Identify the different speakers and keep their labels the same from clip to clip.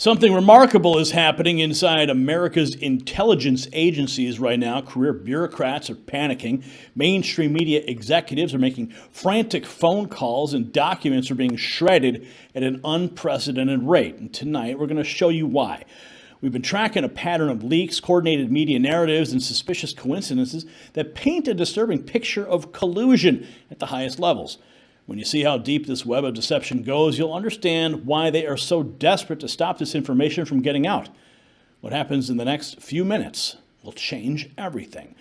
Speaker 1: Something remarkable is happening inside America's intelligence agencies right now. Career bureaucrats are panicking. Mainstream media executives are making frantic phone calls, and documents are being shredded at an unprecedented rate. And tonight, we're going to show you why. We've been tracking a pattern of leaks, coordinated media narratives, and suspicious coincidences that paint a disturbing picture of collusion at the highest levels. When you see how deep this web of deception goes, you'll understand why they are so desperate to stop this information from getting out. What happens in the next few minutes will change everything.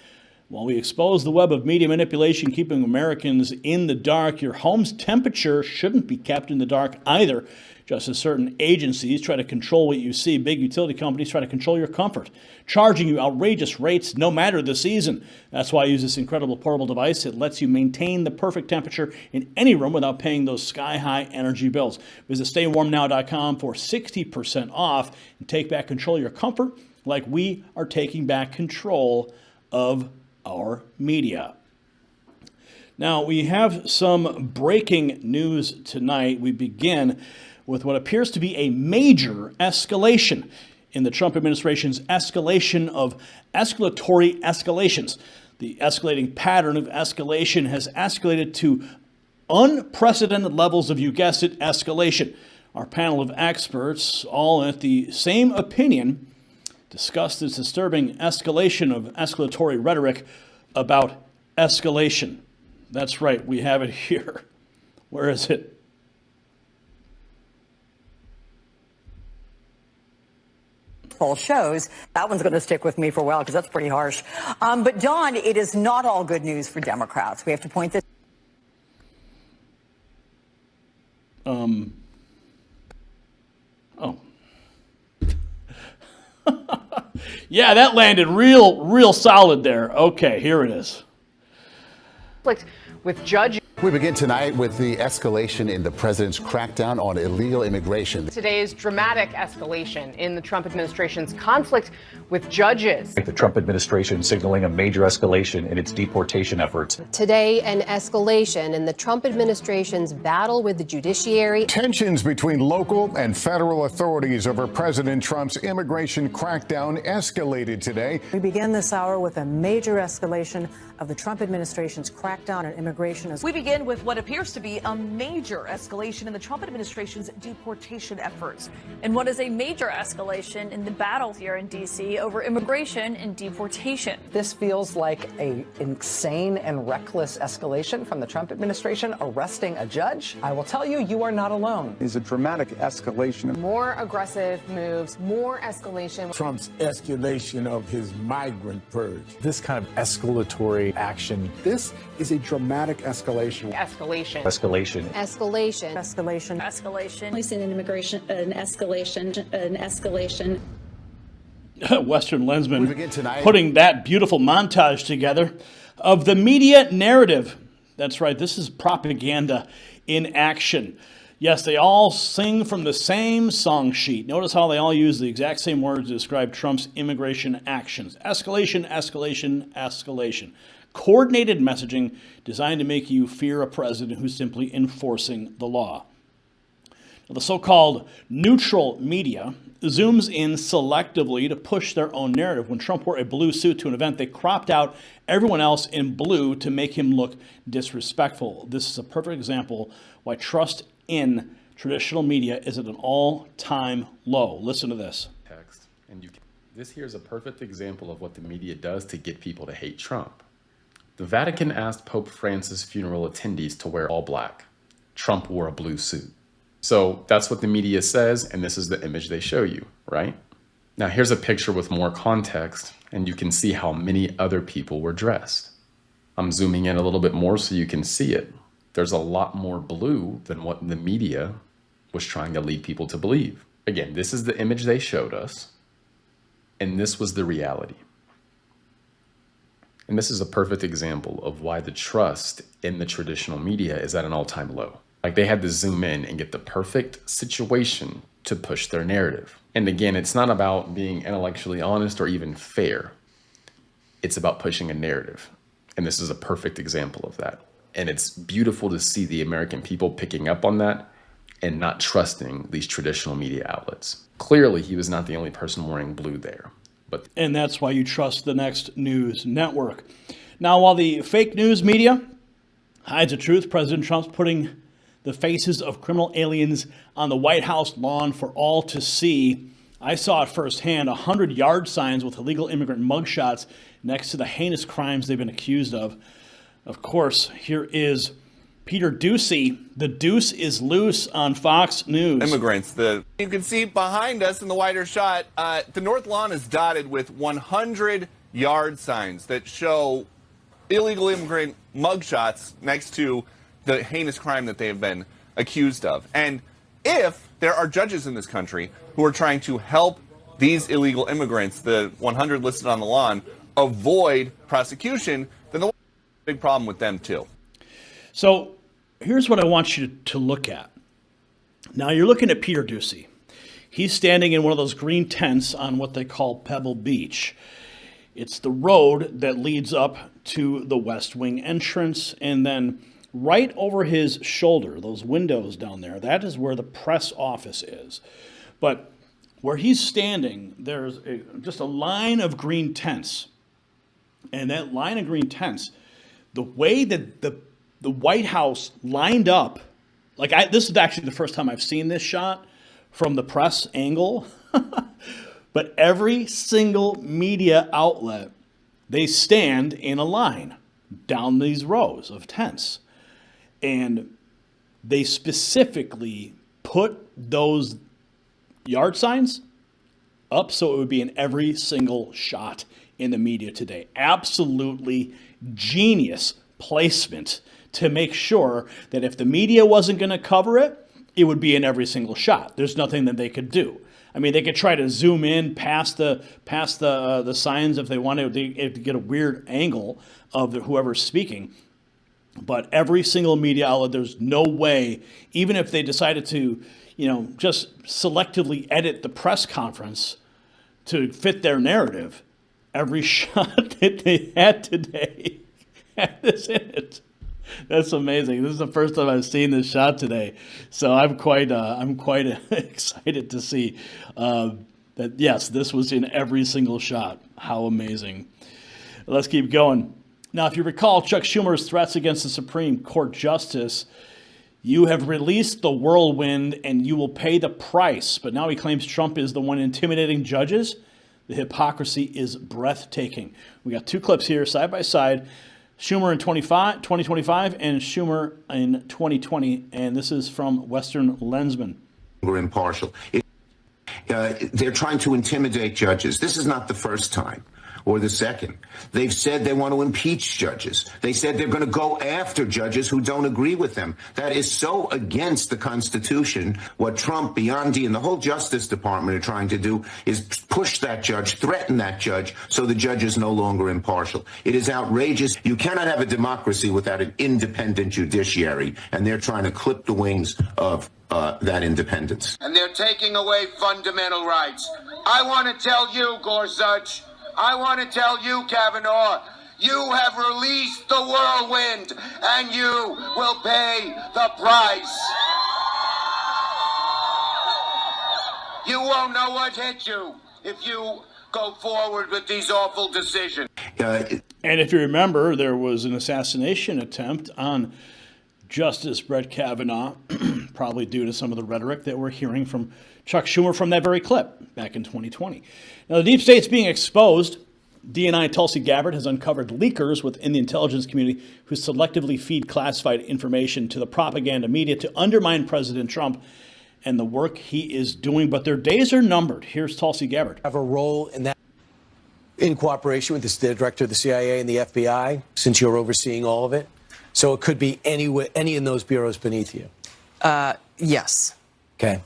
Speaker 1: While we expose the web of media manipulation keeping Americans in the dark, your home's temperature shouldn't be kept in the dark either. Just as certain agencies try to control what you see, big utility companies try to control your comfort, charging you outrageous rates no matter the season. That's why I use this incredible portable device. It lets you maintain the perfect temperature in any room without paying those sky-high energy bills. Visit StayWarmNow.com for 60% off and take back control of your comfort like we are taking back control of our media. Now, we have some breaking news tonight. We begin with what appears to be a major escalation in the Trump administration's escalation of escalatory escalations. The escalating pattern of escalation has escalated to unprecedented levels of, you guessed it, escalation. Our panel of experts, all at the same opinion, discussed this disturbing escalation of escalatory rhetoric about escalation. That's right, we have it here. Where is it?
Speaker 2: Poll shows. That one's going to stick with me for a while because that's pretty harsh. But Don, it is not all good news for Democrats. We have to point this.
Speaker 1: Oh. Yeah, that landed real solid there. Okay, here it is.
Speaker 3: With judges.
Speaker 4: We begin tonight with the escalation in the president's crackdown on illegal immigration.
Speaker 3: Today's dramatic escalation in the Trump administration's conflict with judges.
Speaker 5: The Trump administration signaling a major escalation in its deportation efforts.
Speaker 6: Today, an escalation in the Trump administration's battle with the judiciary.
Speaker 7: Tensions between local and federal authorities over President Trump's immigration crackdown escalated today.
Speaker 8: We begin this hour with a major escalation of the Trump administration's crackdown on immigration.
Speaker 9: We begin with what appears to be a major escalation in the Trump administration's deportation efforts.
Speaker 10: And what is a major escalation in the battle here in D.C. over immigration and deportation.
Speaker 11: This feels like an insane and reckless escalation from the Trump administration arresting a judge. I will tell you, you are not alone.
Speaker 12: It's a dramatic escalation.
Speaker 3: More aggressive moves, more escalation.
Speaker 13: Trump's escalation of his migrant purge.
Speaker 14: This kind of escalatory action.
Speaker 12: This is a dramatic escalation.
Speaker 3: Escalation.
Speaker 5: Escalation.
Speaker 6: Escalation.
Speaker 8: Escalation.
Speaker 10: Escalation.
Speaker 15: We've seen an escalation.
Speaker 1: Western Lensman putting that beautiful montage together of the media narrative. That's right, this is propaganda in action. Yes, they all sing from the same song sheet. Notice how they all use the exact same words to describe Trump's immigration actions. Escalation, escalation, escalation. Coordinated messaging designed to make you fear a president who's simply enforcing the law. Now, the so-called neutral media zooms in selectively to push their own narrative. When Trump wore a blue suit to an event, they cropped out everyone else in blue to make him look disrespectful. This is a perfect example why trust in traditional media is at an all-time low. Listen to this.
Speaker 16: This here is a perfect example of what the media does to get people to hate Trump. The Vatican asked Pope Francis' funeral attendees to wear all black. Trump wore a blue suit. So that's what the media says, and this is the image they show you, right? Now here's a picture with more context, and you can see how many other people were dressed. I'm zooming in a little bit more so you can see it. There's a lot more blue than what the media was trying to lead people to believe. Again, this is the image they showed us, and this was the reality. And this is a perfect example of why the trust in the traditional media is at an all-time low. Like, they had to zoom in and get the perfect situation to push their narrative. And again, it's not about being intellectually honest or even fair. It's about pushing a narrative. And this is a perfect example of that. And it's beautiful to see the American people picking up on that and not trusting these traditional media outlets. Clearly, he was not the only person wearing blue there.
Speaker 1: And that's why you trust the next news network. Now, while the fake news media hides the truth, President Trump's putting the faces of criminal aliens on the White House lawn for all to see. I saw it firsthand, 100 yard signs with illegal immigrant mugshots next to the heinous crimes they've been accused of. Of course, here is Peter Doocy. The deuce is loose on Fox News.
Speaker 15: Immigrants. You can see behind us in the wider shot, the North Lawn is dotted with 100 yard signs that show illegal immigrant mugshots next to the heinous crime that they have been accused of. And if there are judges in this country who are trying to help these illegal immigrants, the 100 listed on the lawn, avoid prosecution, then there's a big problem with them too.
Speaker 1: So here's what I want you to look at. Now you're looking at Peter Doocy. He's standing in one of those green tents on what they call Pebble Beach. It's the road that leads up to the West Wing entrance, and then right over his shoulder, those windows down there, that is where the press office is. But where he's standing, there's just a line of green tents. And that line of green tents, the way that the White House lined up, this is actually the first time I've seen this shot from the press angle, but every single media outlet, they stand in a line down these rows of tents. And they specifically put those yard signs up so it would be in every single shot in the media today. Absolutely genius placement to make sure that if the media wasn't going to cover it, it would be in every single shot. There's nothing that they could do. I mean, they could try to zoom in past the signs if they wanted to get a weird angle of whoever's speaking. But every single media outlet, there's no way, even if they decided to, just selectively edit the press conference to fit their narrative, every shot that they had today had this in it. That's amazing. This is the first time I've seen this shot today, so I'm quite excited to see that. Yes, this was in every single shot. How amazing! Let's keep going. Now, if you recall Chuck Schumer's threats against the Supreme Court justice, you have released the whirlwind and you will pay the price. But now he claims Trump is the one intimidating judges. The hypocrisy is breathtaking. We got two clips here side by side. Schumer in 2025 and Schumer in 2020. And this is from Western Lensman.
Speaker 17: We're impartial. They're trying to intimidate judges. This is not the first time or the second. They've said they want to impeach judges. They said they're going to go after judges who don't agree with them. That is so against the Constitution. What Trump, Biondi, and the whole Justice Department are trying to do is push that judge, threaten that judge, so the judge is no longer impartial. It is outrageous. You cannot have a democracy without an independent judiciary, and they're trying to clip the wings of that independence.
Speaker 18: And they're taking away fundamental rights. I want to tell you, Gorsuch, I want to tell you, Kavanaugh, you have released the whirlwind, and you will pay the price. You won't know what hit you if you go forward with these awful decisions.
Speaker 1: And if you remember, there was an assassination attempt on Justice Brett Kavanaugh, probably due to some of the rhetoric that we're hearing from Chuck Schumer from that very clip back in 2020. Now, the deep state's being exposed. DNI Tulsi Gabbard has uncovered leakers within the intelligence community who selectively feed classified information to the propaganda media to undermine President Trump and the work he is doing. But their days are numbered. Here's Tulsi Gabbard.
Speaker 19: Have a role in that, in cooperation with the director of the CIA and the FBI, since you're overseeing all of it. So it could be any in those bureaus beneath you.
Speaker 20: Yes.
Speaker 19: Okay.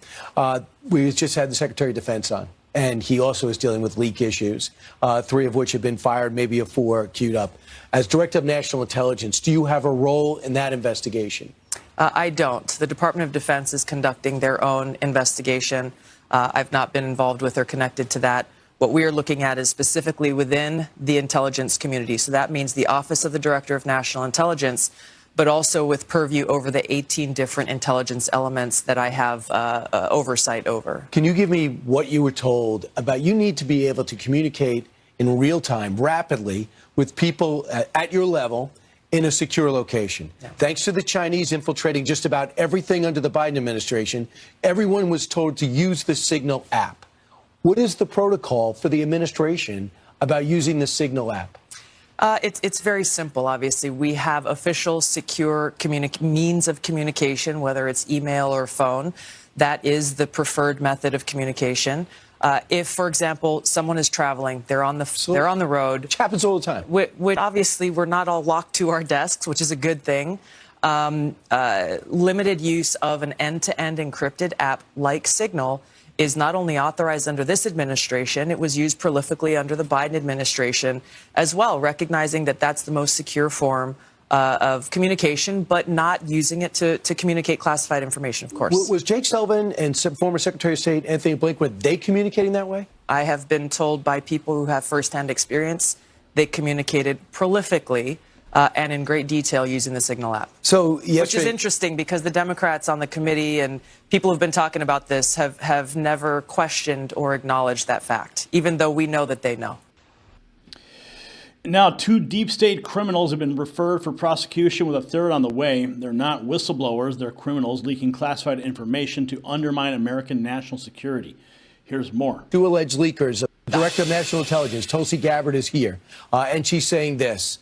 Speaker 19: We just had the Secretary of Defense on, and he also is dealing with leak issues, 3 of which have been fired, maybe a 4 queued up. As Director of National Intelligence, do you have a role in that investigation?
Speaker 20: I don't. The Department of Defense is conducting their own investigation. I've not been involved with or connected to that. What we are looking at is specifically within the intelligence community. So that means the Office of the Director of National Intelligence, but also with purview over the 18 different intelligence elements that I have oversight over.
Speaker 19: Can you give me what you were told about you need to be able to communicate in real time, rapidly, with people at your level in a secure location? Yeah. Thanks to the Chinese infiltrating just about everything under the Biden administration, everyone was told to use the Signal app. What is the protocol for the administration about using the Signal app?
Speaker 20: It's very simple, obviously. We have official, secure means of communication, whether it's email or phone. That is the preferred method of communication. If, for example, someone is traveling, they're on the road.
Speaker 19: Which happens all the time.
Speaker 20: Obviously, we're not all locked to our desks, which is a good thing. Limited use of an end-to-end encrypted app like Signal is not only authorized under this administration, it was used prolifically under the Biden administration as well, recognizing that that's the most secure form of communication, but not using it to communicate classified information, of course.
Speaker 19: Was Jake Sullivan and former Secretary of State Anthony Blinken, were they communicating that way?
Speaker 20: I have been told by people who have firsthand experience they communicated prolifically and in great detail using the Signal app.
Speaker 19: So,
Speaker 20: which is interesting because the Democrats on the committee and people who've been talking about this have never questioned or acknowledged that fact, even though we know that they know.
Speaker 1: Now, 2 deep state criminals have been referred for prosecution with a third on the way. They're not whistleblowers. They're criminals leaking classified information to undermine American national security. Here's more.
Speaker 19: 2 alleged leakers. Director of National Intelligence, Tulsi Gabbard, is here, and she's saying this.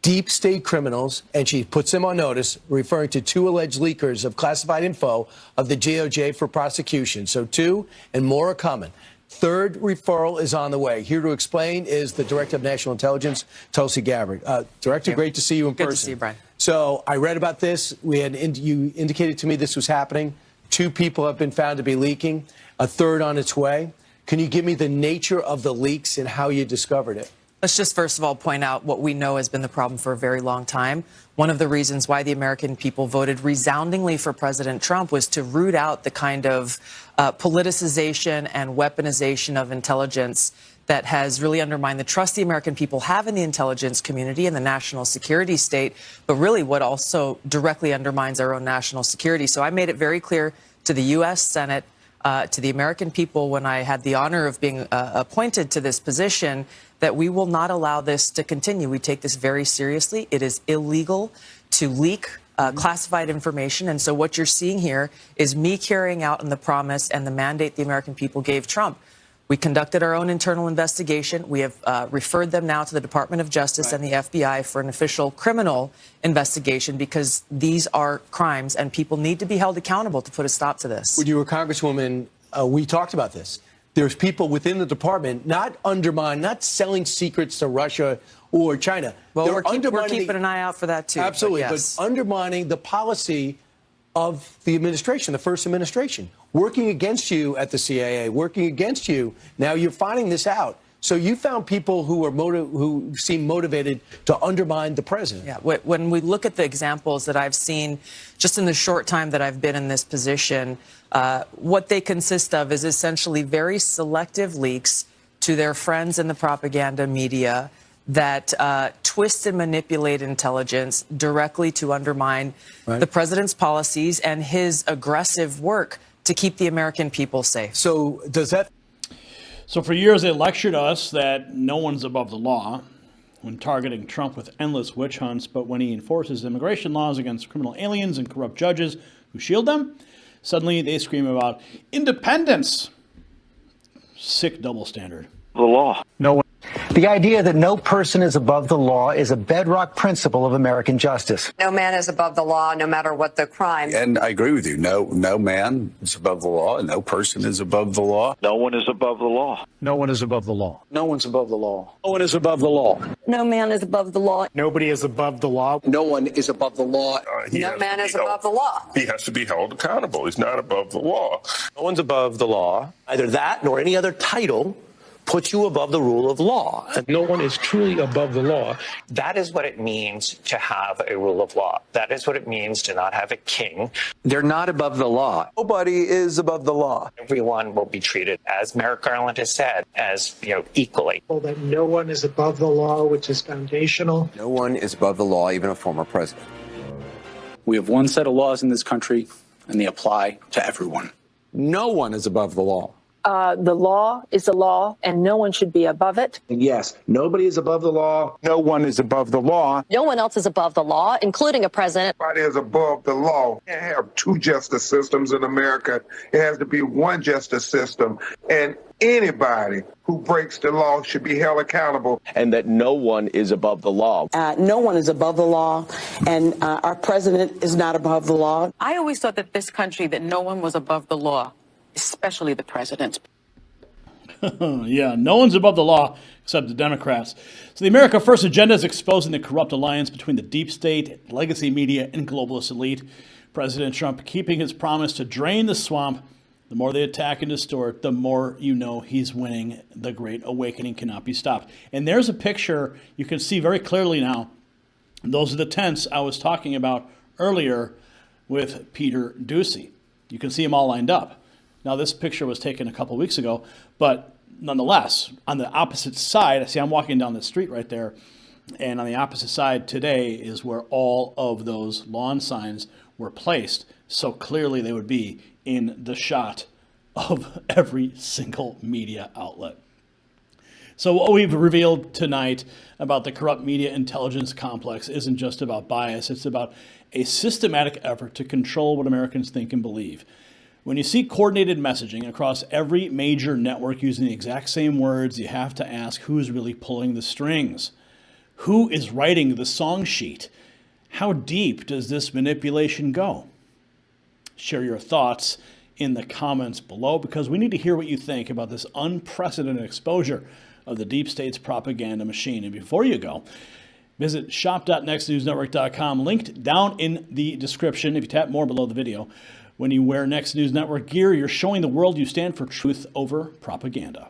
Speaker 19: Deep state criminals, and she puts them on notice, referring to 2 alleged leakers of classified info of the DOJ for prosecution. So 2 and more are coming. Third referral is on the way. Here to explain is the Director of National Intelligence, Tulsi Gabbard. Director, great to see you in person.
Speaker 20: Good to see you, Brian.
Speaker 19: So I read about this. You indicated to me this was happening. 2 people have been found to be leaking. A third on its way. Can you give me the nature of the leaks and how you discovered it?
Speaker 20: Let's just first of all point out what we know has been the problem for a very long time. One of the reasons why the American people voted resoundingly for President Trump was to root out the kind of politicization and weaponization of intelligence that has really undermined the trust the American people have in the intelligence community and the national security state, but really what also directly undermines our own national security. So I made it very clear to the U.S. Senate, to the American people when I had the honor of being appointed to this position, that we will not allow this to continue. We take this very seriously. It is illegal to leak classified information. And so what you're seeing here is me carrying out on the promise and the mandate the American people gave Trump. We conducted our own internal investigation. We have referred them now to the Department of Justice and the FBI for an official criminal investigation because these are crimes and people need to be held accountable to put a stop to this.
Speaker 19: When you were Congresswoman, we talked about this. There's people within the department not selling secrets to Russia or China.
Speaker 20: Well, we're keeping an eye out for that, too.
Speaker 19: Absolutely. But undermining the policy of the administration, the first administration, working against you at the CIA, working against you. Now you're finding this out. So you found people who seem motivated to undermine the president.
Speaker 20: Yeah. When we look at the examples that I've seen just in the short time that I've been in this position, what they consist of is essentially very selective leaks to their friends in the propaganda media that twist and manipulate intelligence directly to undermine the president's policies and his aggressive work to keep the American people safe.
Speaker 19: So does that...
Speaker 1: So for years, they lectured us that no one's above the law when targeting Trump with endless witch hunts. But when he enforces immigration laws against criminal aliens and corrupt judges who shield them, suddenly they scream about independence. Sick double standard.
Speaker 21: The law. No one. The idea that no person is above the law is a bedrock principle of American justice.
Speaker 22: No man is above the law, no matter what the crime.
Speaker 23: And I agree with you. No man is above the law, and no person is above the law.
Speaker 21: No one is above the law.
Speaker 23: No one is above the law.
Speaker 21: No one's above the law.
Speaker 23: No one is above the law.
Speaker 22: No man is above the law.
Speaker 21: Nobody is above the law.
Speaker 24: No one is above the law.
Speaker 22: No man is above the law.
Speaker 25: He has to be held accountable. He's not above the law.
Speaker 24: No one's above the law. Either that nor any other title puts you above the rule of law.
Speaker 25: No one is truly above the law.
Speaker 26: That is what it means to have a rule of law. That is what it means to not have a king.
Speaker 21: They're not above the law.
Speaker 24: Nobody is above the law.
Speaker 26: Everyone will be treated, as Merrick Garland has said, as equally.
Speaker 27: Well, that no one is above the law, which is foundational.
Speaker 24: No one is above the law, even a former president.
Speaker 23: We have one set of laws in this country, and they apply to everyone.
Speaker 12: No one is above the law.
Speaker 22: The law is the law, and no one should be above it.
Speaker 12: And yes, nobody is above the law. No one is above the law.
Speaker 22: No one else is above the law, including a president.
Speaker 12: Nobody is above the law. You can't have two justice systems in America. It has to be one justice system. And anybody who breaks the law should be held accountable.
Speaker 24: And that no one is above the law.
Speaker 22: No one is above the law, and our president is not above the law.
Speaker 2: I always thought that this country, that no one was above the law, especially the president.
Speaker 1: Yeah, no one's above the law except the Democrats. So the America First agenda is exposing the corrupt alliance between the deep state, legacy media, and globalist elite. President Trump keeping his promise to drain the swamp. The more they attack and distort, the more you know he's winning. The Great Awakening cannot be stopped. And there's a picture you can see very clearly now. Those are the tents I was talking about earlier with Peter Doocy. You can see them all lined up. Now, this picture was taken a couple weeks ago, but nonetheless, on the opposite side, see, I'm walking down the street right there, and on the opposite side today is where all of those lawn signs were placed. So clearly they would be in the shot of every single media outlet. So what we've revealed tonight about the corrupt media intelligence complex isn't just about bias. It's about a systematic effort to control what Americans think and believe. When you see coordinated messaging across every major network using the exact same words, you have to ask who's really pulling the strings. Who is writing the song sheet? How deep does this manipulation go? Share your thoughts in the comments below, because we need to hear what you think about this unprecedented exposure of the deep state's propaganda machine. And before you go, visit shop.nextnewsnetwork.com, linked down in the description. If you tap more below the video, when you wear Next News Network gear, you're showing the world you stand for truth over propaganda.